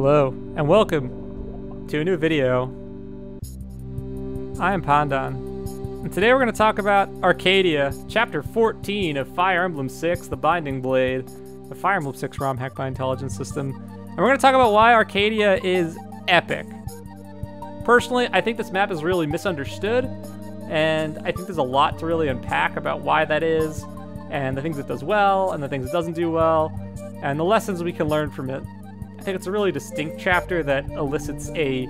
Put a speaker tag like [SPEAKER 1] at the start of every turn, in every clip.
[SPEAKER 1] Hello, and welcome to a new video. I am Pandan, and today we're going to talk about Arcadia, Chapter 14 of Fire Emblem 6, The Binding Blade, the Fire Emblem 6 ROM hacked by Intelligence System. And we're going to talk about why Arcadia is epic. Personally, I think this map is really misunderstood, and I think there's a lot to really unpack about why that is, and the things it does well, and the things it doesn't do well, and the lessons we can learn from it. I think it's a really distinct chapter that elicits a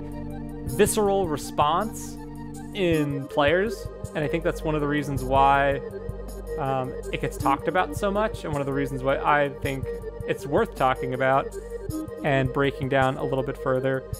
[SPEAKER 1] visceral response in players, and I think that's one of the reasons why it gets talked about so much, and one of the reasons why I think it's worth talking about and breaking down a little bit further.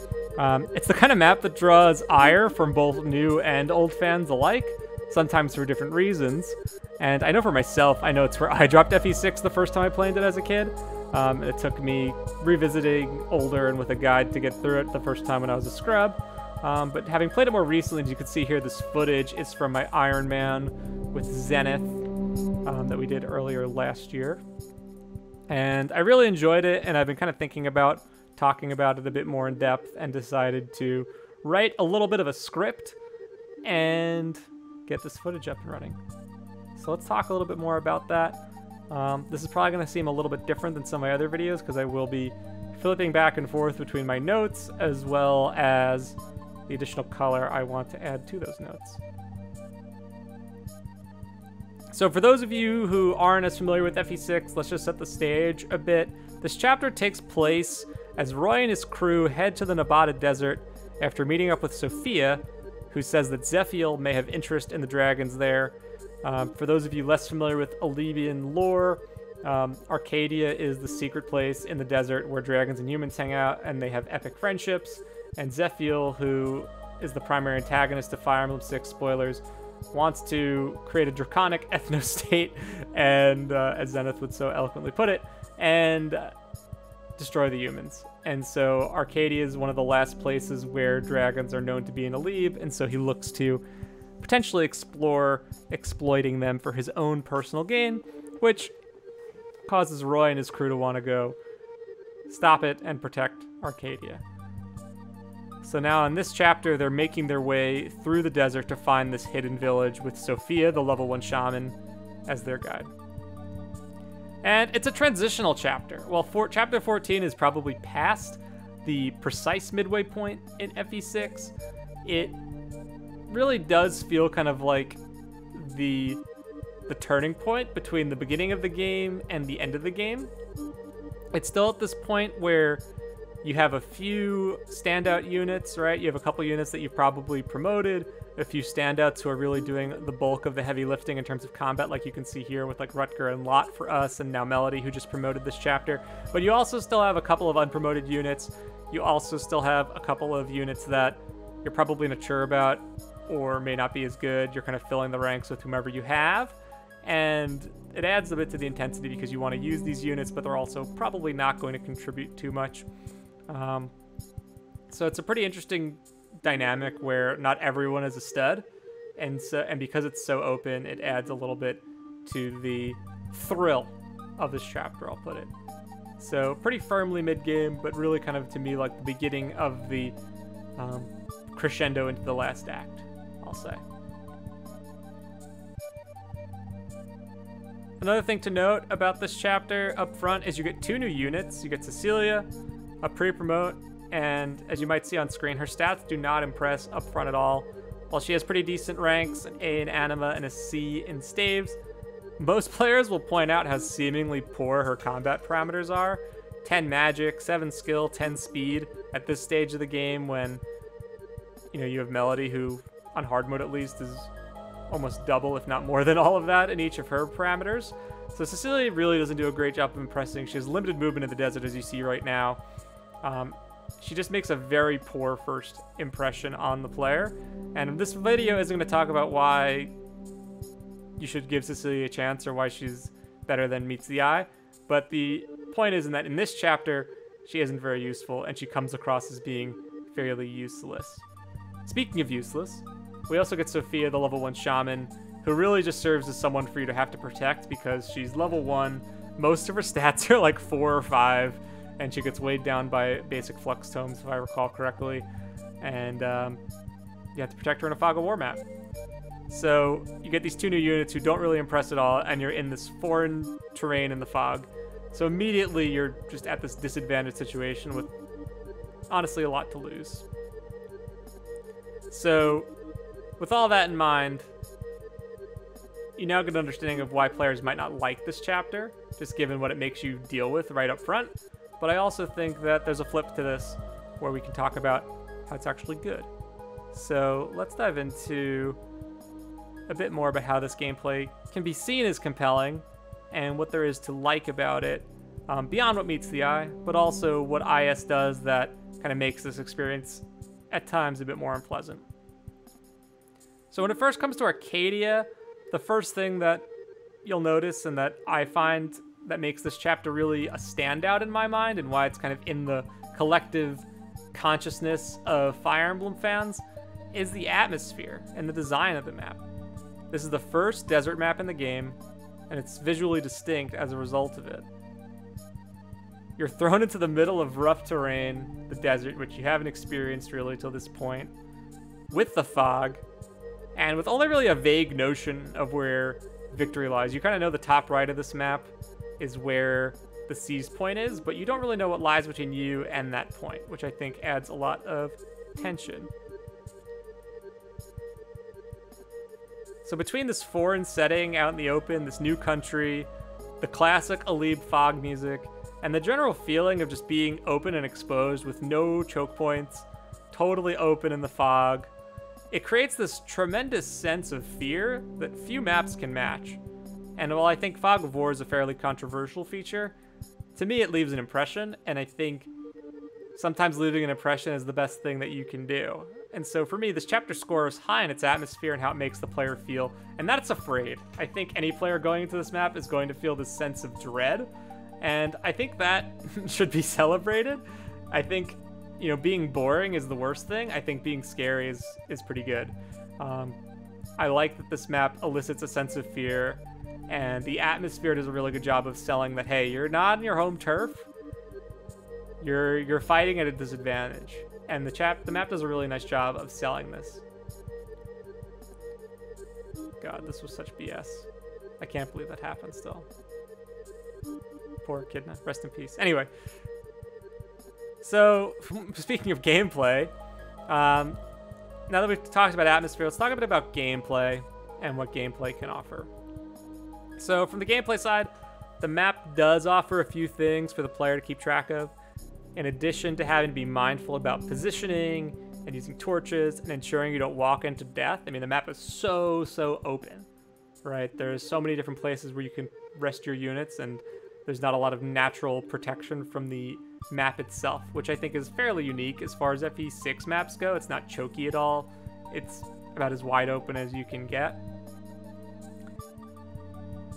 [SPEAKER 1] It's the kind of map that draws ire from both new and old fans alike, sometimes for different reasons. And I know for myself, I know it's where I dropped FE6 the first time I played it as a kid. It took me revisiting older and with a guide to get through it the first time when I was a scrub. But having played it more recently, as you can see here, this footage is from my Iron Man with Zenith that we did earlier last year. And I really enjoyed it, and I've been kind of thinking about talking about it a bit more in depth and decided to write a little bit of a script and get this footage up and running. So let's talk a little bit more about that. This is probably going to seem a little bit different than some of my other videos because I will be flipping back and forth between my notes as well as the additional color I want to add to those notes. So for those of you who aren't as familiar with FE6, let's just set the stage a bit. This chapter takes place as Roy and his crew head to the Nevada desert after meeting up with Sophia, who says that Zephiel may have interest in the dragons there. For those of you less familiar with Alibian lore, Arcadia is the secret place in the desert where dragons and humans hang out, and they have epic friendships. And Zephiel, who is the primary antagonist of Fire Emblem 6, spoilers, wants to create a draconic ethno-state, and as Zenith would so eloquently put it, and destroy the humans. And so Arcadia is one of the last places where dragons are known to be in Alib, and so he looks to potentially explore exploiting them for his own personal gain, which causes Roy and his crew to want to go stop it and protect Arcadia. So now in this chapter, they're making their way through the desert to find this hidden village with Sophia, the level 1 shaman, as their guide. And it's a transitional chapter. While chapter 14 is probably past the precise midway point in FE6, it really does feel kind of like the turning point between the beginning of the game and the end of the game. It's still at this point where you have a few standout units, right? You have a couple units that you've probably promoted, a few standouts who are really doing the bulk of the heavy lifting in terms of combat, like you can see here with like Rutger and Lot for us, and now Melody, who just promoted this chapter. But you also still have a couple of unpromoted units. You also still have a couple of units that you're probably not sure about or may not be as good. You're kind of filling the ranks with whomever you have. And it adds a bit to the intensity because you want to use these units, but they're also probably not going to contribute too much. So it's a pretty interesting dynamic where not everyone is a stud, and because it's so open, it adds a little bit to the thrill of this chapter, I'll put it. So pretty firmly mid-game, but really kind of to me like the beginning of the crescendo into the last act, I'll say. Another thing to note about this chapter up front is you get 2 new units. You get Cecilia, a pre-promote, and as you might see on screen, her stats do not impress up front at all. While she has pretty decent ranks, an A in Anima and a C in Staves, most players will point out how seemingly poor her combat parameters are. 10 magic, 7 skill, 10 speed at this stage of the game when, you know, you have Melody, who on hard mode at least is almost double, if not more than all of that in each of her parameters. So Cecilia really doesn't do a great job of impressing. She has limited movement in the desert, as you see right now. She just makes a very poor first impression on the player. And this video isn't going to talk about why you should give Cecilia a chance or why she's better than meets the eye. But the point is that in this chapter, she isn't very useful, and she comes across as being fairly useless. Speaking of useless, we also get Sophia, the level 1 shaman, who really just serves as someone for you to have to protect because she's level 1. Most of her stats are like 4 or 5, and she gets weighed down by basic flux tomes, if I recall correctly. And you have to protect her in a Fog of War map. So you get these two new units who don't really impress at all, and you're in this foreign terrain in the fog. So immediately you're just at this disadvantaged situation with, honestly, a lot to lose. So with all that in mind, you now get an understanding of why players might not like this chapter, just given what it makes you deal with right up front. But I also think that there's a flip to this where we can talk about how it's actually good. So let's dive into a bit more about how this gameplay can be seen as compelling and what there is to like about it, beyond what meets the eye, but also what IS does that kind of makes this experience at times a bit more unpleasant. So when it first comes to Arcadia, the first thing that you'll notice and that I find that makes this chapter really a standout in my mind and why it's kind of in the collective consciousness of Fire Emblem fans is the atmosphere and the design of the map. This is the first desert map in the game, and it's visually distinct as a result of it. You're thrown into the middle of rough terrain, the desert, which you haven't experienced really till this point, with the fog, and with only really a vague notion of where victory lies. You kind of know the top right of this map is where the seize point is, but you don't really know what lies between you and that point, which I think adds a lot of tension. So between this foreign setting out in the open, this new country, the classic Alib fog music, and the general feeling of just being open and exposed with no choke points, totally open in the fog, it creates this tremendous sense of fear that few maps can match. And while I think Fog of War is a fairly controversial feature, to me it leaves an impression, and I think sometimes leaving an impression is the best thing that you can do. And so for me, this chapter scores high in its atmosphere and how it makes the player feel, and that's afraid. I think any player going into this map is going to feel this sense of dread, and I think that should be celebrated. I think, you know, being boring is the worst thing. I think being scary is pretty good. I like that this map elicits a sense of fear, and the atmosphere does a really good job of selling that, hey, you're not on your home turf. You're fighting at a disadvantage. And the map does a really nice job of selling this. God, this was such BS. I can't believe that happened still. Poor Echidna. Rest in peace. Anyway. So, speaking of gameplay, now that we've talked about atmosphere, let's talk a bit about gameplay and what gameplay can offer. So, from the gameplay side, the map does offer a few things for the player to keep track of. In addition to having to be mindful about positioning and using torches and ensuring you don't walk into death. I mean, the map is so open, right? There's so many different places where you can rest your units, and there's not a lot of natural protection from the map itself, which I think is fairly unique as far as FE6 maps go. It's not choky at all. It's about as wide open as you can get.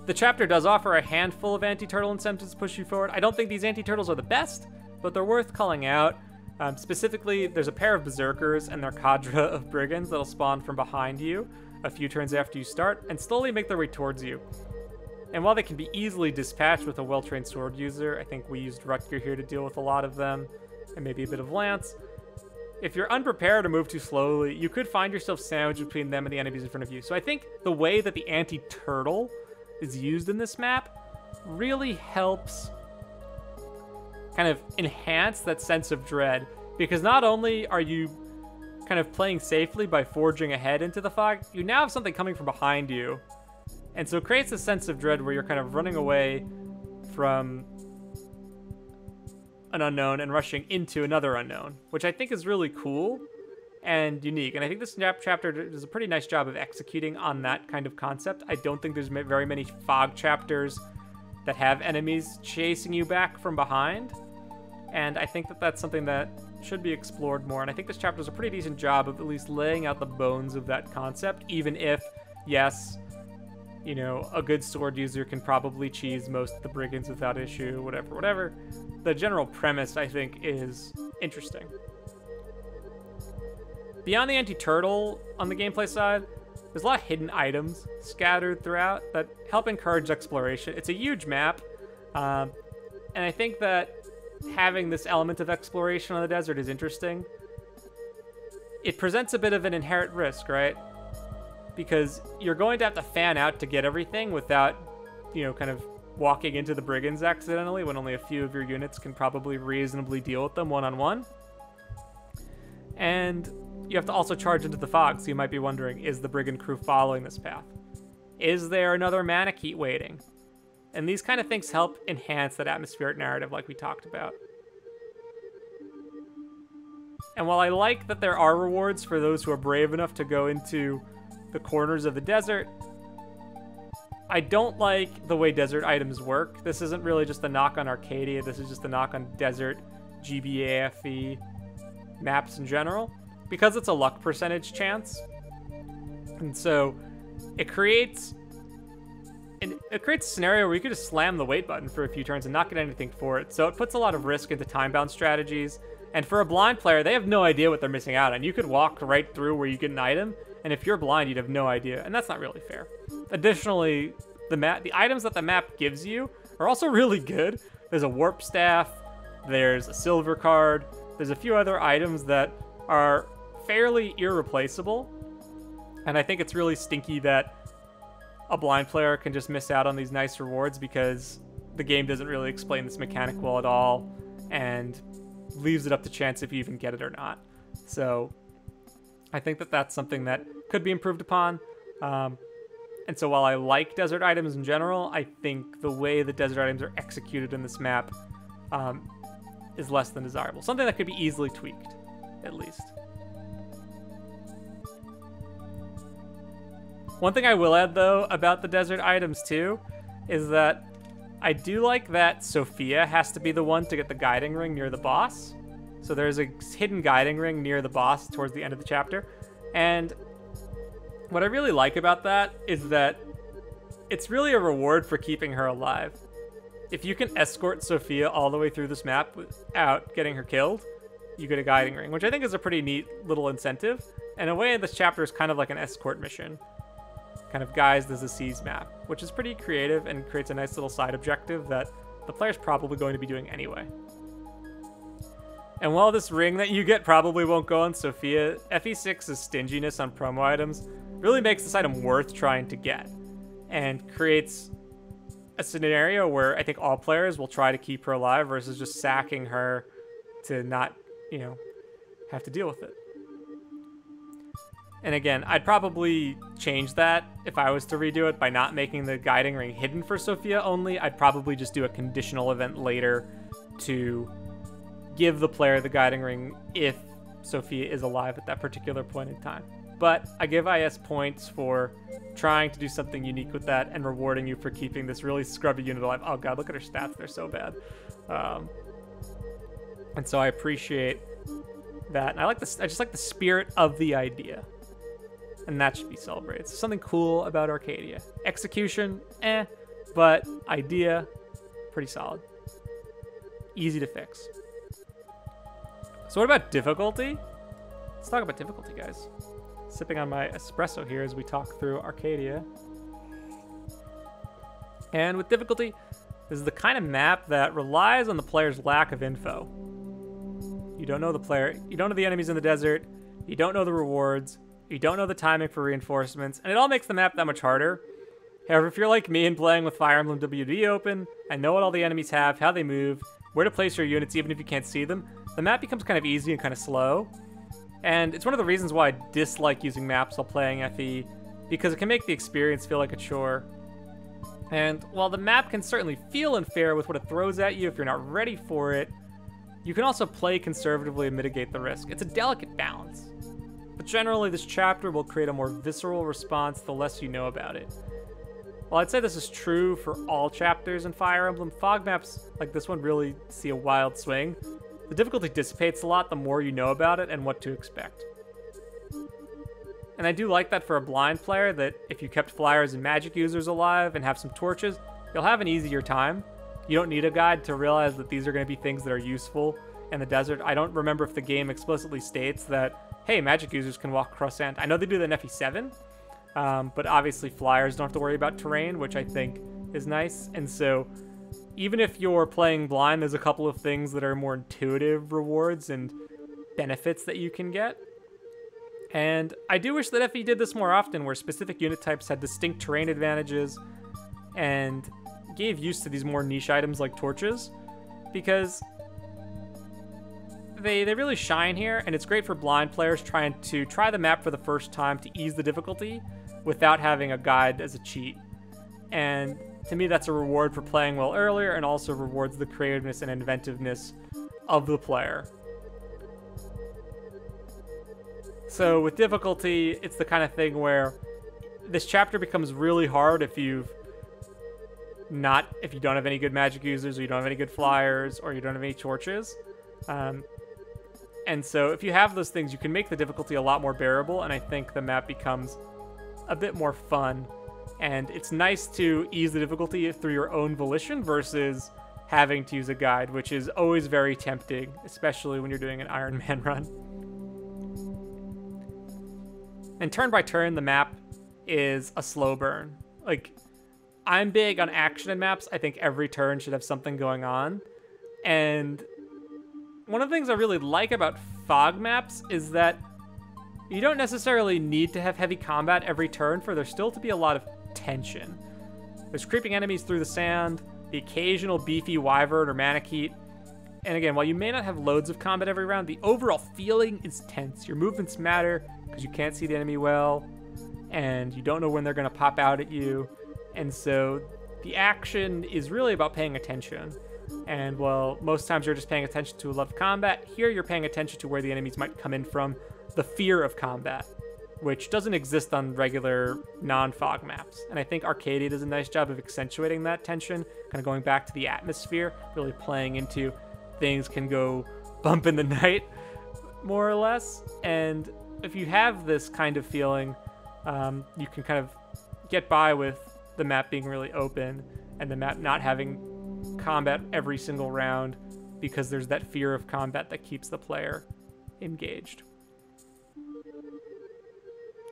[SPEAKER 1] The chapter does offer a handful of anti-turtle incentives to push you forward. I don't think these anti-turtles are the best, but they're worth calling out. Specifically, there's a pair of berserkers and their cadre of brigands that'll spawn from behind you a few turns after you start and slowly make their way towards you. And while they can be easily dispatched with a well-trained sword user, I think we used Rutger here to deal with a lot of them, and maybe a bit of lance. If you're unprepared or move too slowly, you could find yourself sandwiched between them and the enemies in front of you. So I think the way that the anti-turtle is used in this map really helps kind of enhance that sense of dread, because not only are you kind of playing safely by forging ahead into the fog, you now have something coming from behind you, and so it creates a sense of dread where you're kind of running away from an unknown and rushing into another unknown, which I think is really cool and unique. And I think this chapter does a pretty nice job of executing on that kind of concept. I don't think there's very many fog chapters that have enemies chasing you back from behind, and I think that that's something that should be explored more. And I think this chapter does a pretty decent job of at least laying out the bones of that concept, even if, yes, you know, a good sword user can probably cheese most of the brigands without issue, whatever. The general premise, I think, is interesting. Beyond the anti-turtle on the gameplay side, there's a lot of hidden items scattered throughout that help encourage exploration. It's a huge map, and I think that having this element of exploration on the desert is interesting. It presents a bit of an inherent risk, right? Because you're going to have to fan out to get everything without, you know, kind of walking into the brigands accidentally when only a few of your units can probably reasonably deal with them one-on-one. And you have to also charge into the fog, so you might be wondering, is the brigand crew following this path? Is there another Manakete waiting? And these kind of things help enhance that atmospheric narrative like we talked about. And while I like that there are rewards for those who are brave enough to go into the corners of the desert, I don't like the way desert items work. This isn't really just a knock on Arcadia, this is just a knock on desert, GBA, FE, maps in general, because it's a luck percentage chance. And so it creates a scenario where you could just slam the wait button for a few turns and not get anything for it. So it puts a lot of risk into time-bound strategies. And for a blind player, they have no idea what they're missing out on. You could walk right through where you get an item, and if you're blind, you'd have no idea, and that's not really fair. Additionally, the items that the map gives you are also really good. There's a warp staff, there's a silver card, there's a few other items that are fairly irreplaceable, and I think it's really stinky that a blind player can just miss out on these nice rewards because the game doesn't really explain this mechanic well at all, and leaves it up to chance if you even get it or not. So I think that that's something that could be improved upon. And so while I like desert items in general, I think the way the desert items are executed in this map is less than desirable. Something that could be easily tweaked, at least. One thing I will add, though, about the desert items, too, is that I do like that Sophia has to be the one to get the guiding ring near the boss. So there's a hidden guiding ring near the boss towards the end of the chapter. And what I really like about that is that it's really a reward for keeping her alive. If you can escort Sophia all the way through this map without getting her killed, you get a guiding ring, which I think is a pretty neat little incentive. And in a way, this chapter is kind of like an escort mission, kind of guised as a seas map, which is pretty creative and creates a nice little side objective that the player's probably going to be doing anyway. And while this ring that you get probably won't go on Sophia, FE6's stinginess on promo items really makes this item worth trying to get, and creates a scenario where I think all players will try to keep her alive versus just sacking her to not, you know, have to deal with it. And again, I'd probably change that if I was to redo it by not making the guiding ring hidden for Sophia only. I'd probably just do a conditional event later to give the player the guiding ring if Sophia is alive at that particular point in time. But I give IS points for trying to do something unique with that and rewarding you for keeping this really scrubby unit alive. Oh god, look at her stats, they're so bad. And so I appreciate that. And I just like the spirit of the idea. And that should be celebrated. So something cool about Arcadia. Execution, but idea, pretty solid. Easy to fix. So what about difficulty? Let's talk about difficulty, guys. Sipping on my espresso here as we talk through Arcadia. And with difficulty, this is the kind of map that relies on the player's lack of info. You don't know the player, you don't know the enemies in the desert, you don't know the rewards, you don't know the timing for reinforcements, and it all makes the map that much harder. However, if you're like me and playing with Fire Emblem WD open, and know what all the enemies have, how they move, where to place your units even if you can't see them, the map becomes kind of easy and kind of slow. And it's one of the reasons why I dislike using maps while playing FE, because it can make the experience feel like a chore. And while the map can certainly feel unfair with what it throws at you if you're not ready for it, you can also play conservatively and mitigate the risk. It's a delicate balance. But generally, this chapter will create a more visceral response the less you know about it. While I'd say this is true for all chapters in Fire Emblem, fog maps like this one really see a wild swing. The difficulty dissipates a lot the more you know about it and what to expect. And I do like that for a blind player, that if you kept flyers and magic users alive and have some torches, you'll have an easier time. You don't need a guide to realize that these are going to be things that are useful in the desert. I don't remember if the game explicitly states that, hey, magic users can walk across sand. I know they do that in FE7, but obviously flyers don't have to worry about terrain, which I think is nice. And so even if you're playing blind, there's a couple of things that are more intuitive rewards and benefits that you can get. And I do wish that FE did this more often, where specific unit types had distinct terrain advantages and gave use to these more niche items like torches, because they really shine here, and it's great for blind players trying to try the map for the first time to ease the difficulty without having a guide as a cheat. And to me, that's a reward for playing well earlier, and also rewards the creativeness and inventiveness of the player. So with difficulty, it's the kind of thing where this chapter becomes really hard if you don't have any good magic users, or you don't have any good flyers, or you don't have any torches. And so if you have those things, you can make the difficulty a lot more bearable, and I think the map becomes a bit more fun. And it's nice to ease the difficulty through your own volition versus having to use a guide, which is always very tempting, especially when you're doing an Iron Man run. And turn by turn, the map is a slow burn. Like, I'm big on action in maps. I think every turn should have something going on. And one of the things I really like about fog maps is that you don't necessarily need to have heavy combat every turn for there still to be a lot of tension. There's creeping enemies through the sand, the occasional beefy wyvern or manakete. And again, while you may not have loads of combat every round, the overall feeling is tense. Your movements matter because you can't see the enemy well, and you don't know when they're going to pop out at you. And so the action is really about paying attention. And while most times you're just paying attention to a lot of combat, here you're paying attention to where the enemies might come in from, the fear of combat, which doesn't exist on regular non-fog maps. And I think Arcadia does a nice job of accentuating that tension, kind of going back to the atmosphere, really playing into things can go bump in the night, more or less. And if you have this kind of feeling, you can kind of get by with the map being really open and the map not having combat every single round, because there's that fear of combat that keeps the player engaged.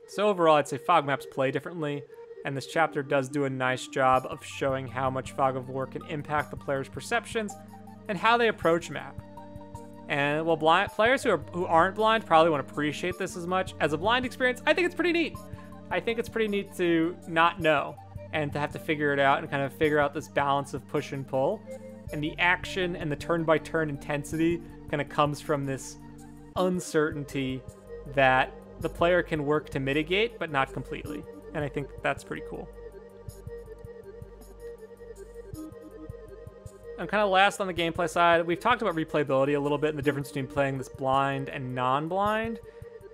[SPEAKER 1] So overall, I'd say fog maps play differently, and this chapter does do a nice job of showing how much Fog of War can impact the player's perceptions and how they approach map. And while players who aren't blind probably won't appreciate this as much, as a blind experience, I think it's pretty neat. I think it's pretty neat to not know and to have to figure it out and kind of figure out this balance of push and pull. And the action and the turn-by-turn intensity kind of comes from this uncertainty that the player can work to mitigate, but not completely. And I think that's pretty cool. And kind of last on the gameplay side, we've talked about replayability a little bit and the difference between playing this blind and non-blind.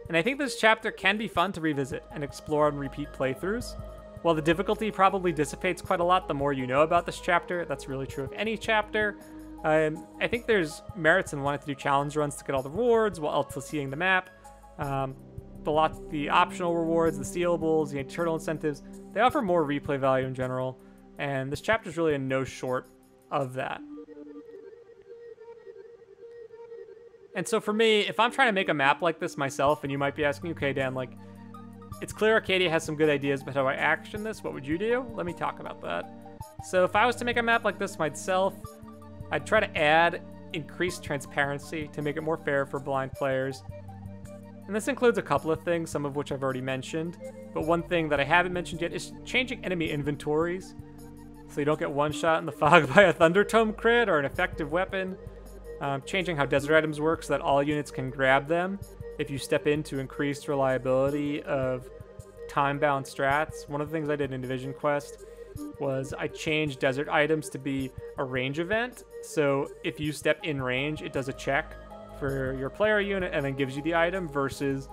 [SPEAKER 1] And I think this chapter can be fun to revisit and explore on repeat playthroughs. While the difficulty probably dissipates quite a lot the more you know about this chapter, that's really true of any chapter, I think there's merits in wanting to do challenge runs to get all the rewards while also seeing the map. The optional rewards, the stealables, the internal incentives, they offer more replay value in general, and this chapter is really a no short of that. And so for me, if I'm trying to make a map like this myself, and you might be asking, okay, Dan, like, it's clear Arcadia has some good ideas, but how do I action this? What would you do? Let me talk about that. So if I was to make a map like this myself, I'd try to add increased transparency to make it more fair for blind players. And this includes a couple of things, some of which I've already mentioned. But one thing that I haven't mentioned yet is changing enemy inventories, so you don't get one shot in the fog by a Thunder Tome crit or an effective weapon. Changing how desert items work so that all units can grab them if you step into increased reliability of time-bound strats. One of the things I did in Division Quest was I changed desert items to be a range event. So if you step in range, it does a check for your player unit and then gives you the item, versus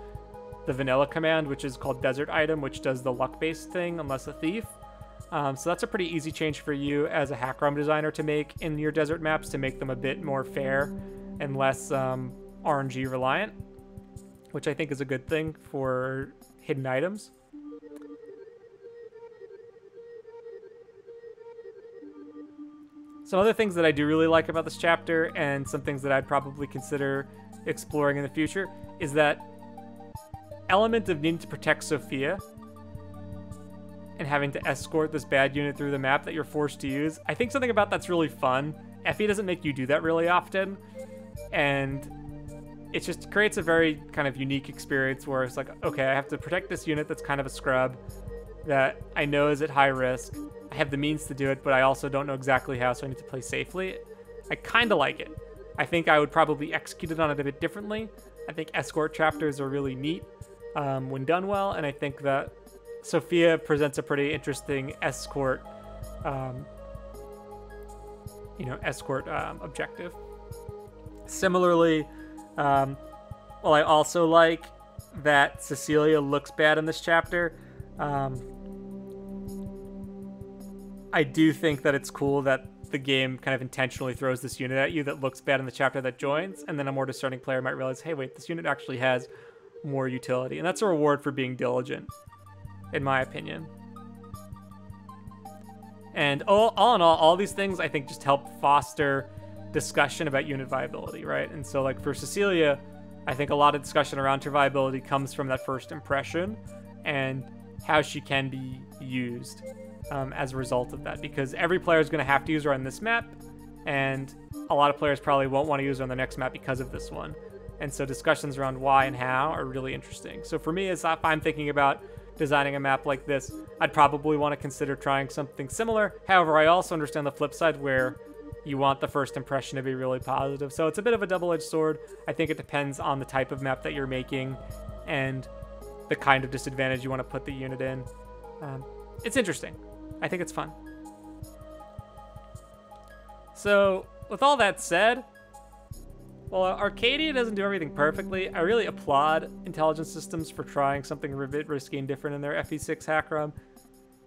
[SPEAKER 1] the vanilla command, which is called desert item, which does the luck-based thing unless a thief. So that's a pretty easy change for you as a hack ROM designer to make in your desert maps to make them a bit more fair and less RNG reliant, which I think is a good thing for hidden items. Some other things that I do really like about this chapter, and some things that I'd probably consider exploring in the future, is that element of needing to protect Sophia. and having to escort this bad unit through the map that you're forced to use. I think something about that's really fun. FE doesn't make you do that really often, and it just creates a very kind of unique experience where it's like, okay, I have to protect this unit that's kind of a scrub that I know is at high risk. I have the means to do it, but I also don't know exactly how, so I need to play safely. I kind of like it. I think I would probably execute it on it a bit differently. I think escort chapters are really neat when done well, and I think that Sophia presents a pretty interesting escort, objective. Similarly, well, I also like that Cecilia looks bad in this chapter. I do think that it's cool that the game kind of intentionally throws this unit at you that looks bad in the chapter that joins, and then a more discerning player might realize, hey, wait, this unit actually has more utility. And that's a reward for being diligent, in my opinion. And all in all these things, I think, just help foster discussion about unit viability, right? And so, like, for Cecilia, I think a lot of discussion around her viability comes from that first impression and how she can be used as a result of that, because every player is going to have to use her on this map, and a lot of players probably won't want to use her on the next map because of this one. And so discussions around why and how are really interesting. So for me, as if I'm thinking about designing a map like this, I'd probably want to consider trying something similar. However, I also understand the flip side where you want the first impression to be really positive. So it's a bit of a double-edged sword. I think it depends on the type of map that you're making and the kind of disadvantage you want to put the unit in. It's interesting. I think it's fun. So with all that said, while Arcadia doesn't do everything perfectly, I really applaud Intelligence Systems for trying something a bit risky and different in their FE6 hack run.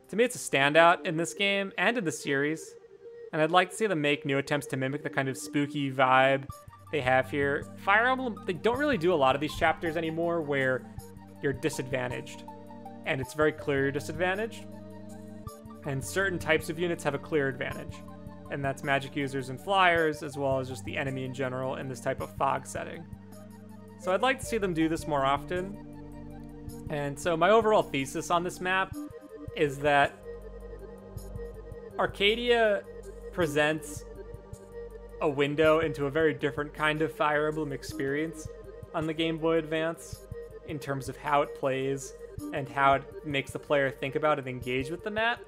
[SPEAKER 1] To me, it's a standout in this game and in the series, and I'd like to see them make new attempts to mimic the kind of spooky vibe they have here. Fire Emblem, they don't really do a lot of these chapters anymore where you're disadvantaged, and it's very clear you're disadvantaged, and certain types of units have a clear advantage. And that's magic users and flyers, as well as just the enemy in general in this type of fog setting. So I'd like to see them do this more often. And so my overall thesis on this map is that Arcadia presents a window into a very different kind of Fire Emblem experience on the Game Boy Advance in terms of how it plays and how it makes the player think about and engage with the map.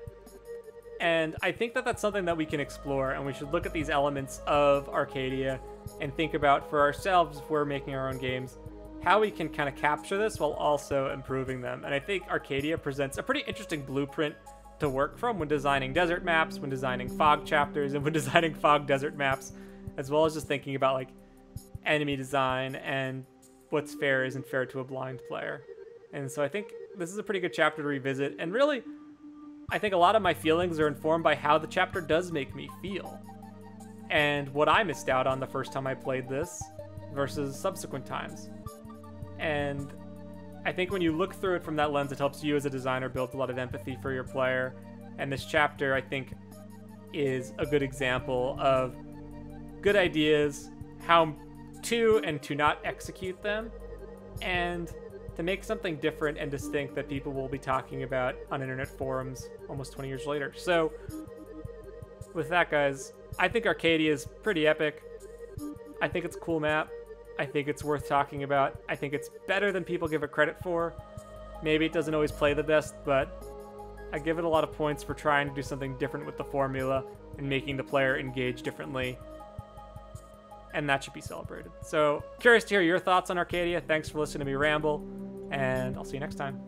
[SPEAKER 1] And I think that that's something that we can explore, and we should look at these elements of Arcadia and think about for ourselves, if we're making our own games, how we can kind of capture this while also improving them. And I think Arcadia presents a pretty interesting blueprint to work from when designing desert maps, when designing fog chapters, and when designing fog desert maps, as well as just thinking about like enemy design and what's fair isn't fair to a blind player. And so I think this is a pretty good chapter to revisit, and really, I think a lot of my feelings are informed by how the chapter does make me feel and what I missed out on the first time I played this versus subsequent times. And I think when you look through it from that lens, it helps you as a designer build a lot of empathy for your player. And this chapter, I think, is a good example of good ideas, how to and to not execute them, and to make something different and distinct that people will be talking about on internet forums almost 20 years later. So with that, guys, I think Arcadia is pretty epic. I think it's a cool map. I think it's worth talking about. I think it's better than people give it credit for. Maybe it doesn't always play the best, but I give it a lot of points for trying to do something different with the formula and making the player engage differently. And that should be celebrated. So, curious to hear your thoughts on Arcadia. Thanks for listening to me ramble, and I'll see you next time.